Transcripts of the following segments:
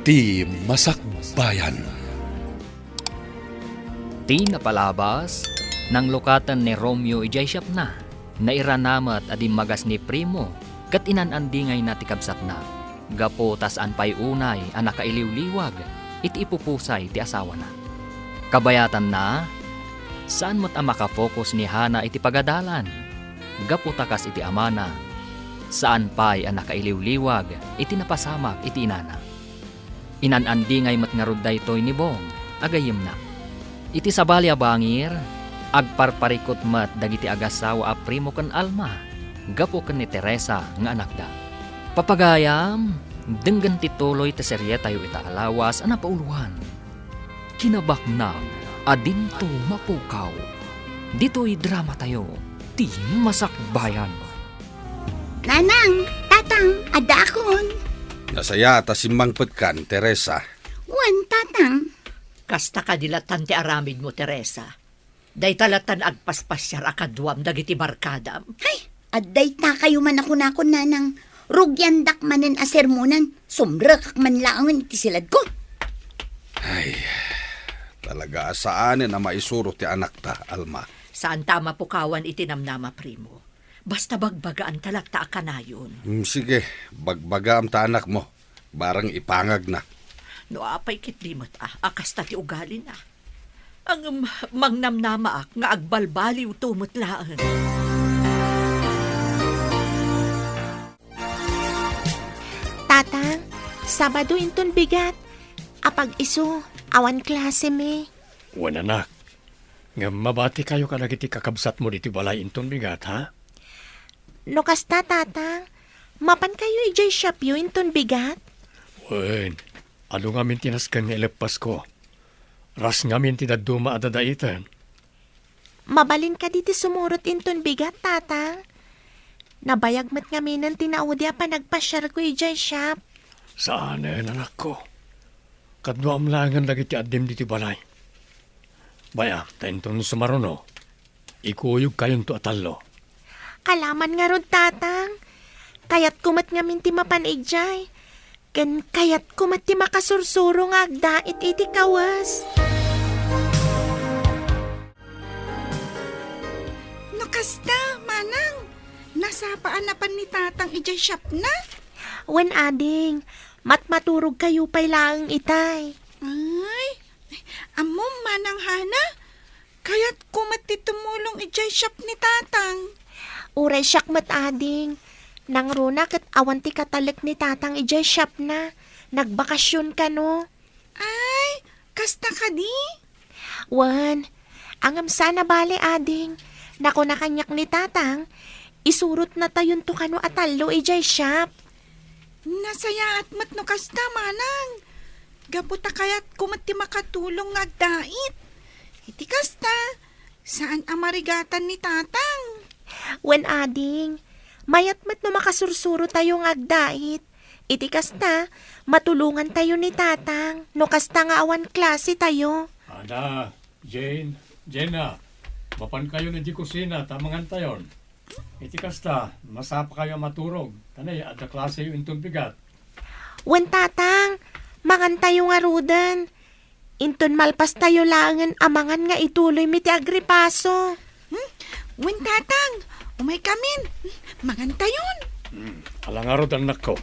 Ti Masakbayan. Ti napalabas, nang lukatan ni Romeo ijay siyap na, nairanamat adi magas ni Primo, kat inanandingay na tikabsat na. Gapo tas anpay unay, anak kailiw-liwag, iti ipupusay ti asawa na. Kabayatan na, saan mo't ang makafokus ni Hana iti pagadalan? Gapo takas iti amana, saan pa'y anak kailiw-liwag, iti napasamak iti inana. Inanandingay mat nga rod daytoy ni Bong, agayim na. Iti sabalya bangir, agparparikot mat dagiti agasawa a Primo ken Alma, gapo ken ni Teresa nga anak da. Papagayam, denggan tituloy ti serye tayo ita alawas ana pauluhan. Kinabaknang adinto mapukaw. Dito'y drama tayo, ti Masakbayan. Nanang, tatang, ada akon. Nasaya ta simmangpet kan, Teresa. Wan, tatang. Kasta ka dilatan ti aramid mo, Teresa. Day talatan agpaspasyar akadwam dagiti barkadam. Hay, aday ta kayo man ako nakon, nanang. Rugyandak manen a sermonan. Sumrekak man laangan iti silad ko. Ay, talaga asaanin na maisuro ti anak ta, Alma. Saan tama pukawan itinamnama, Primo? Basta bagbagaan talagta akanayon. Sige, bagbaga am ta anak mo. Barang ipangag na. No apay kitlimot akas ti ugali na. Ang mangnamnama nga agbalbaliw tumot laan. Tatang, Sabado inton bigat. Apag iso, awan klase me. Wan anak, nga mabati kayo ka nagiti kakabsat mo diti balay inton bigat, ha? No kasta, tatang, mapan kayo ijay shopyo inton bigat? Wen, ano nga min tinaskan nga ilepas ko? Ras nga min tinaduma adadaitan. Mabalin ka diti sumurot inton bigat, tatang. Nabayag mat nga minan tinaudya pa nagpasyar ko ijay shop. Saan anak ko? Kadwam langan lagi ti adim diti balay. Baya, tainton sumaruno. Ikuyog kayon to atalo. Alaman nga rod, tatang. Kayat kumat nga minti mapanijay. Ken kayat kumat ti makasursuro nga agdait iti kawas. Nakasta, manang. Nasapaan na pan ni tatang ijay shop na. Wen ading, maturog kayo pa'y laang itay. Ay, amom manang Hana. Kaya't kumati tumulong ijay shop ni tatang. Uray siyak mat ading. Nang runa kat awan ti katalik ni tatang ijay shop na. Nagbakasyon ka no. Ay, kasta ka di? Wan, angam sana bale ading. Nako na kanyak ni tatang. Isurot na tayon to kano atalo ijay shop. Nasaya at matno kasta, manang. Gabuta kaya't kumati makatulong nga agdait. Iti kasta, saan amarigatan ni tatang? Wen ading, mayat mat no makasursuro tayo ng agdait. Iti kasta, matulungan tayo ni tatang. No kasta nga awan klase tayo. Ada, Jane, Jenna, mapan kayo na di kusina, tamangan tayon. Iti kasta, masapa kayo maturog. Tanay, ada klase yung inton bigat. Wen tatang, mangan tayo nga rudan. Inton malpas tayo langan amangan nga ituloy mi ti agripaso. Wen tatang, umay kamin. Mangantayon. Alangarod anak ko,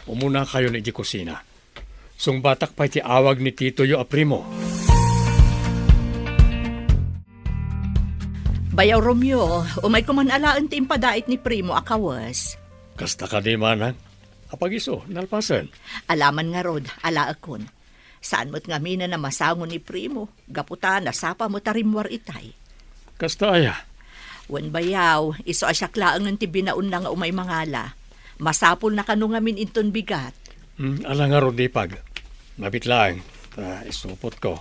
umuna kayo na di kusina. Sung batak pa iti awag ni Tito yo a Primo. Bayaw Romeo, umay kuman alaan ti impadait ni Primo akawas. Kasta ka di manang. Apag iso, nalpasan. Alaman nga rod, alaakon. Saan mo't nga mina na masangon ni Primo, gaputa nasapa mo tarimwar itay. Kasta aya. Wen bayaw, iso asyak laang ti binaun na nga umay mangala. Masapol na kano nga min inton bigat. Alangarod di pag. Mabit lang. Isupot ko.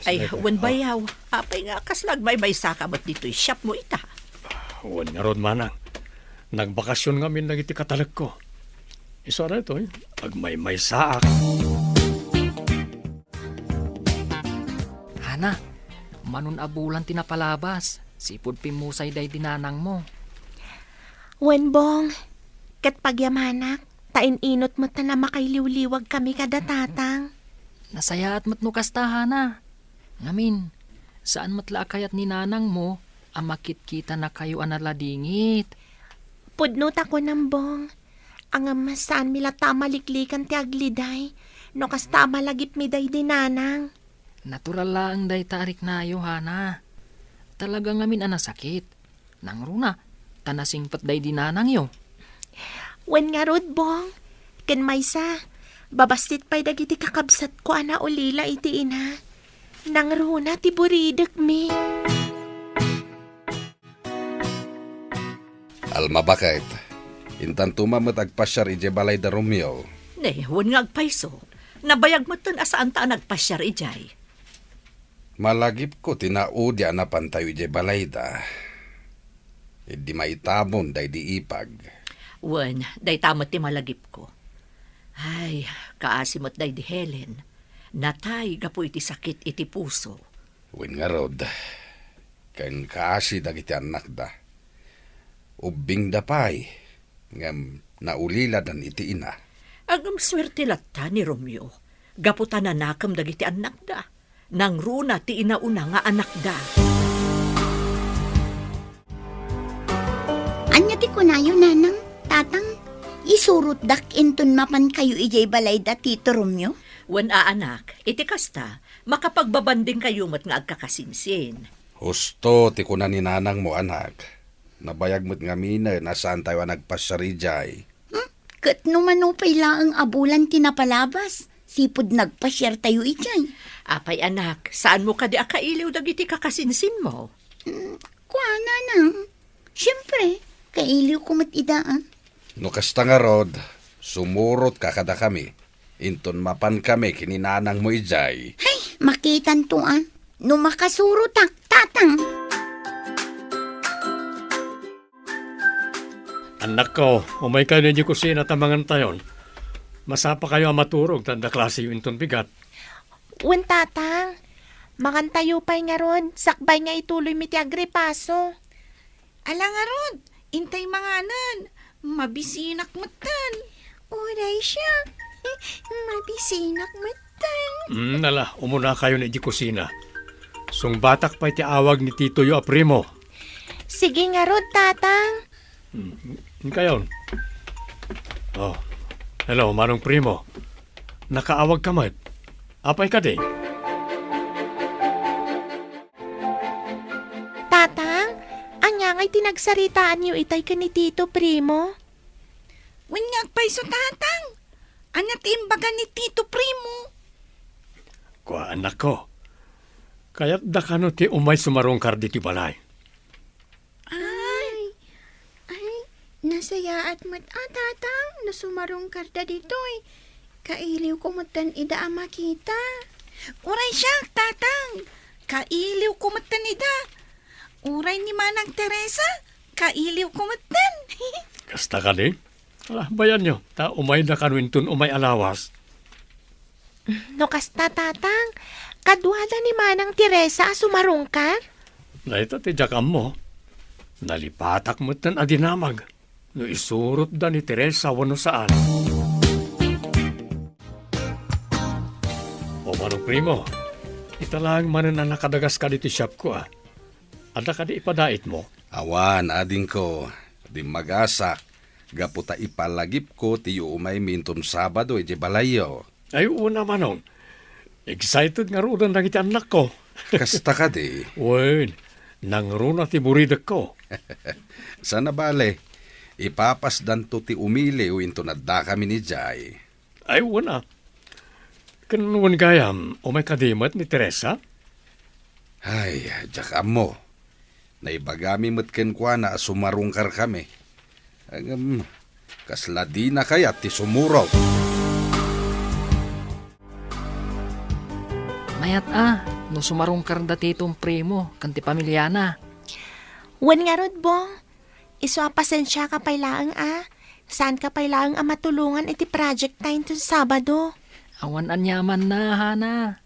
Ay, wen bayaw, apay nga kaslag may saka ba't dito'y shop mo ita. Wen nga rod manang. Nagbakasyon nga min nagiti katalag ko. Iso na ito, agmay saak. Hana, manun abulan tinapalabas. Sipod pimusay day dinanang mo. Wen bong, kat pagyamanak, Tain-inot mo ta na makailiw-liwag kami kada tatang. Nasaya at matno kasta Hana. Ngamin, saan matla kayat ni nanang mo, amakit-kita na kayo analadingit. Pudnot ako ng bong. Ang saan mila tamaliklikan ti agliday. No kasta malagip mi day dinanang. Natural lang day tarik na Hana. Talaga ngamin anasakit. Nang runa, tanasing patday dinanang yo. Wen nga rod bong. Ken maysa. Babastit pa'y dagiti kakabsat ko ana ulila iti ina. Nang runa ti buridek mi. Alma bakit? Intan tumamat agpasyar ije balay da Romeo. Ne, wan nga agpayso. Nabayag mo tan asaan ta nagpasyar ijay. Malagip ko tinaudya na pantayo ije balay da. Hindi maitabon day di ipag. Wan, day tamot ti malagip ko. Ay, kaasimot day di Helen. Natay gapo iti sakit iti puso. Win nga rod. Kan kaasi dagiti anak da. Ubing da pay. Ngam nauliladan iti ina. Agam swerte latta ni Romeo. Gaputa na nakam dagiti anak da. Nang runa ti inauna nga anak da. Anya ti kunayo nanang, tatang, isurot dak inton mapan kayo ijay balay da Tito Romeo? Wan anak, iti kasta, makapagbabanding kayo mat nga agkakasinsin. Husto ti kuna ni nanang mo anak. Nabayag mo't nga mina nasaan tayo nagpasarijay. Kat numanupay lang ang abulan tinapalabas. Sipod nagpasyar tayo ijay. Apay anak, saan mo kadi akailiw dagiti kakasinsin mo? Kwa nanang, siyempre, kailiw ko mat idaan. No kasta nga rod, sumurot kakada kami. Inton mapan kami kininanang mo ijay. Ay, makitan to no makasurutak, tatang. Anak ko, umay kayo na di kusina tamangan tayon. Masapa kayo ang maturog, tanda klase yung inton bigat. Wen tatang. Makantayo pa'y nga ron. Sakbay nga ituloy mi ti agripaso. Ala nga rod, intay manganan. Mabisinak matan. Uray siya. Mabisinak matan. Nala, umuna kayo na di kusina. Sung batak pa'y ti awag ni Tito Yo Aprimo. Sige nga rod, tatang. Kayon. Oh, hello, Manong Primo. Nakaawag ka mat. Apay ka di? Tatang, anya nga'y tinagsaritaan niyo itay ka ni Tito Primo. Wen nga agpayso tatang. Anya ti imbaga ni Tito Primo. Kwa anak ko. Kaya't da ka no ti umay sumarong kardi ti balay. Nasaya at mat tatang, nasumarong karda dito'y. Kailiw ko matan ida ang makita. Uray siya, tatang. Kailiw kumatan ida. Uray ni Manang Teresa. Kailiw kumatan. Kasta ka di? Ala, bayan nyo. Ta umay da ka no intun umay alawas. No kasta, tatang. Kadwada ni Manang Teresa sumarungkar. Na ito ti jakam mo. Nalipatak mo tan adinamag. No isurot da ni Teresa wano saan. O Manong Primo, italang manan na nakadagas ka dito shop ko Ada ka di ipadait mo? Awan, ading ko. Di magasa. Gaputa ipalagip ko tiyo umay minton Sabado ije balayo. Ay, una Manong. Excited nga rudan lang iti anak ko. Kasta ka di. Wen, nang runa ti buridak ko. Sana bale. Ipapasdan to ti umili o into nadda kami ni Jay. Ay, una. Kanuwan gayam, umay kadimat ni Teresa? Ay, jakam mo. Naibagami matken kwa na sumarungkar kami. Kasladi na kaya ti sumuraw. Mayat no sumarungkar da Titong Primo, kanti pamilyana. Wen nga rod, bong. Iso pasensya ka pailaang Saan ka pailaang matulungan iti project time to Sabado? Awan anyaman na, Hana.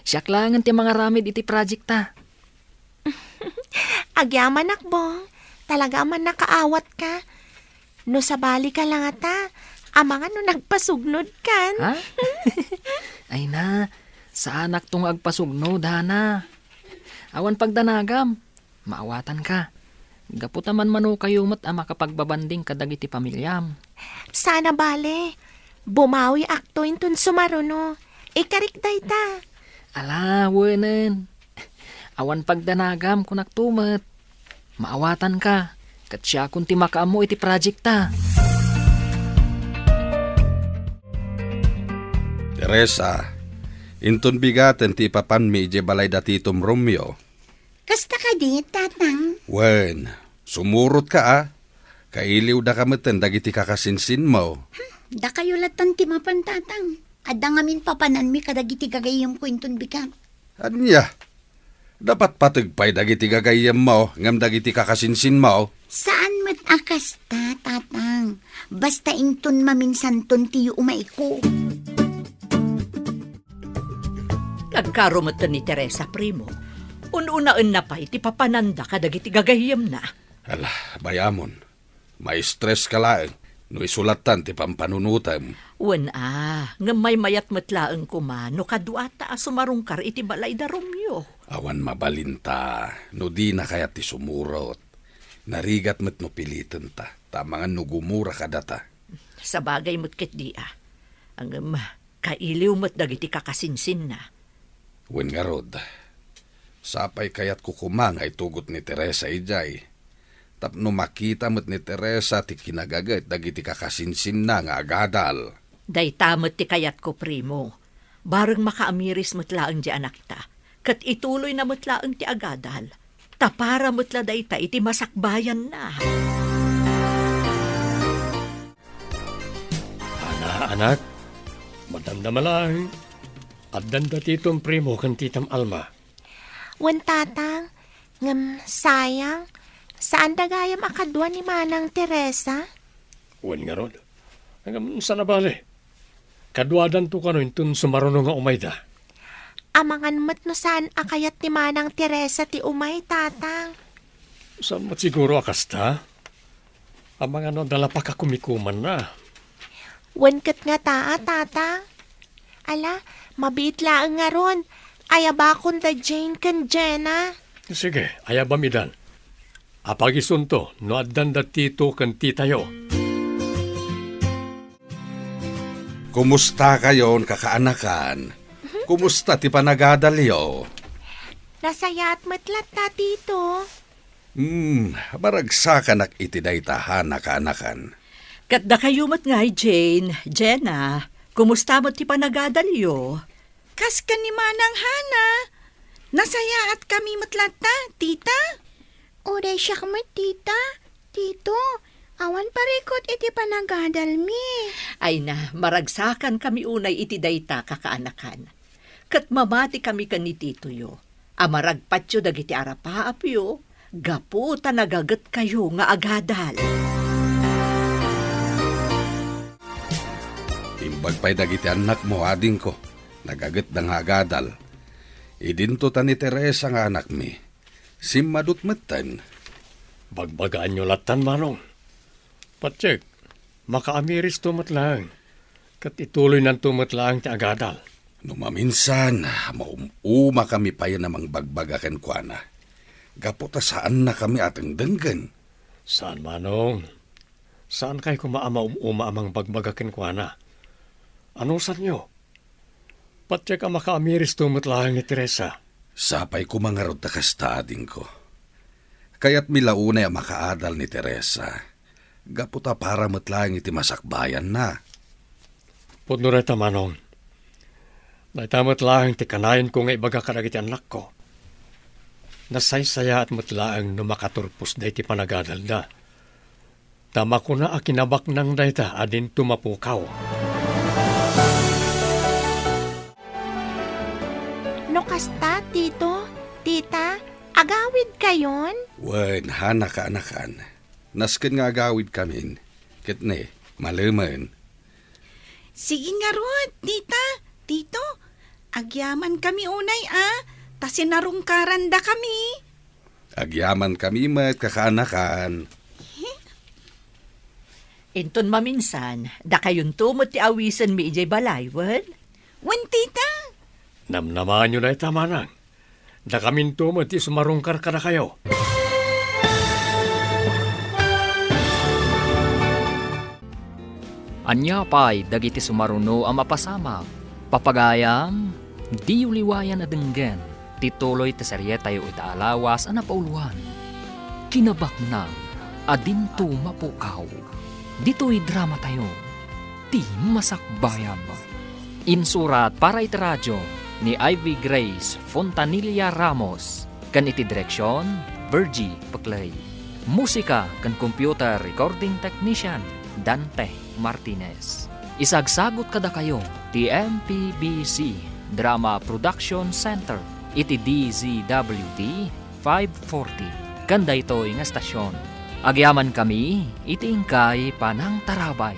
Siyak lang ti mga ramid iti project ta. Agyaman akbong. Talaga man nakaawat ka. No sabali ka lang ata. Amang ano nagpasugnod kan? Ha? Ay na, sa anak tong agpasugnod, hana. Awan pagdanagam, maawatan ka. Gaputaman mano kayo mat ama kapagbabanding kadagiti pamilyam. Sana bale. Bumawi akto intun sumaruno. Ikarikday ta. Ala, wenen. Awan pagdanagam kung naktumat. Maawatan ka. Kat siya kung ti makaamo iti project ta. Teresa, inton bigaten ti papanmi ije balay datitom Romeo. Kasta ka di, tatang. Wen, sumurot ka Kailiw da kameten dagiti kakasinsin mo. Da kayo latan ti mapan, tatang. Adda ngamin papanan mi kadagiti gagayam ko inton bigat. Anya, dapat patagpay dagiti gagayam mo, ngam dagiti kakasinsin mo. Saan met akas ta, tatang? Basta inton maminsan ton tiyo umaiko. Nagkarumatan ni Teresa, primo. Ununaan na pa iti papananda kadagiti gagayam na. Alah, bayamon. May stress ka laeng. No isulatan ti pampanunutam. Nga may mayat matlaang kumano kaduata sumarungkar iti balay da Romeo. Awan mabalinta. No di na kaya ti sumurot. Narigat met no pilitan ta. Tamangan no gumura ka data. Sa bagay mo't ket di Ang kailiw mo't dagiti kakasinsin na. Wen nga rod. Sapay kayat kukumang ay tugot ni Teresa ijay. Tapno makita mo't ni Teresa ti kinagagat dagiti kakasinsin na nga agadal. Day tamot ti kayat ko, primo. Bareng makaamiris matlaang di anak ta. Kat ituloy na matlaang ti agadal. Tapara matla day ta iti masakbayan na. Anak, madamdamalang. Addan datitong primo kan titam Alma. Wen tatang, ngem sayang, saan dagayam akadwa ni Manang Teresa? Wen nga rod. Hanggang sa nabali. Kadwadan to kano intun sumaruno nga umayda. Amangan mat no saan akayat ni Manang Teresa ti umay, tatang. Saan mat siguro akasta? Amang ano dala pa ka kumikuman na. Wen ket nga taa, tatang. Ala, mabit laang nga ron. Ayabakon da Jane kan Jenna. Sige, ayabamidan. Apagisunto, no addan datito kan titayo. Kumusta kayon kakaanakan? Kumusta ti panagadalyo? Nasaya at matlat ta tito. Baragsakan ak iti daytahan na kaanakan. Kat da kayo mat ngay, Jenna. Kumusta mo't ti panagadalyo? Kas ka ni Manang Hana. Nasaya at kami matlata, tita. Oray siya kamat, tita. Tito, awan parikot iti panagadal mi. Ay na, maragsakan kami unay iti dayta kakaanakan. Kat mamati kami kan ni titoyo. Amaragpatyo dagiti arapaapyo. Gapu tanagagat kayo nga agadal. Imbag pa'y dagiti anak mo, ading ko. Nagagat na nga agadal. Idinto ta ni Teresa nga anak mi. Simmadut metten. Bagbagaan nyo latan, manong. Patsek, makaamiris tumatlang. Kat ituloy ng tumatlang ti agadal. No maminsan, maumuma kami pa yan namang bagbagaken kwa na. Gaputa saan na kami atang denggan. Saan, manong? Saan kayo kumaama amang bagbagakin kwa na? Ano sa nyo? Patsek ang makaamiris tumatlang ni Teresa. Sapay ko mga rod takasta ading ko. Kaya't milaunay ang makaadal ni Teresa. Gaputa para matlang iti masakbayan na. Pudnureta, manong. Naitamat lang ti kanayan ko nga ibaga karagiti anak ko. Nasaysaya at matlaang no makaturpos da iti panagadal da. Tama ko na akinabak nang dayta adin tumapukaw. No kasta, tito, tita, agawid kayon? Wen, hana ka anakan. Nasken nga agawid kamin. Kitne, malaman. Sige nga Rod, tita, tito. Agyaman kami unay ta sinarungkaran da kami. Agyaman kami met kakaanakan. Inton maminsan, da kayon tumot ti awisan mi ijay balay, wen? Wen, tita. Namnamaan nyo na itamanang. Da kamin tumot ti sumarungkar ka na kayo. Anya pa'y dagiti sumaruno ang mapasama. Papagayam, di uliwayan na denggen. Tituloy ti serye tayo itaalawas ang napauluan. Kinabak na, adinto mapukaw. Dito'y drama tayo. Ti masakbayan. Insurat para iti radyo ni Ivy Grace Fontanilla Ramos. Kan iti direksyon, Virgie Paclay. Musika kan computer recording technician, Dante Martinez. Isagsagot kada kayo ti MPBC Drama Production Center iti DZWT 540. Kanda ito nga stasyon. Agyaman kami iti ingkay panang tarabay.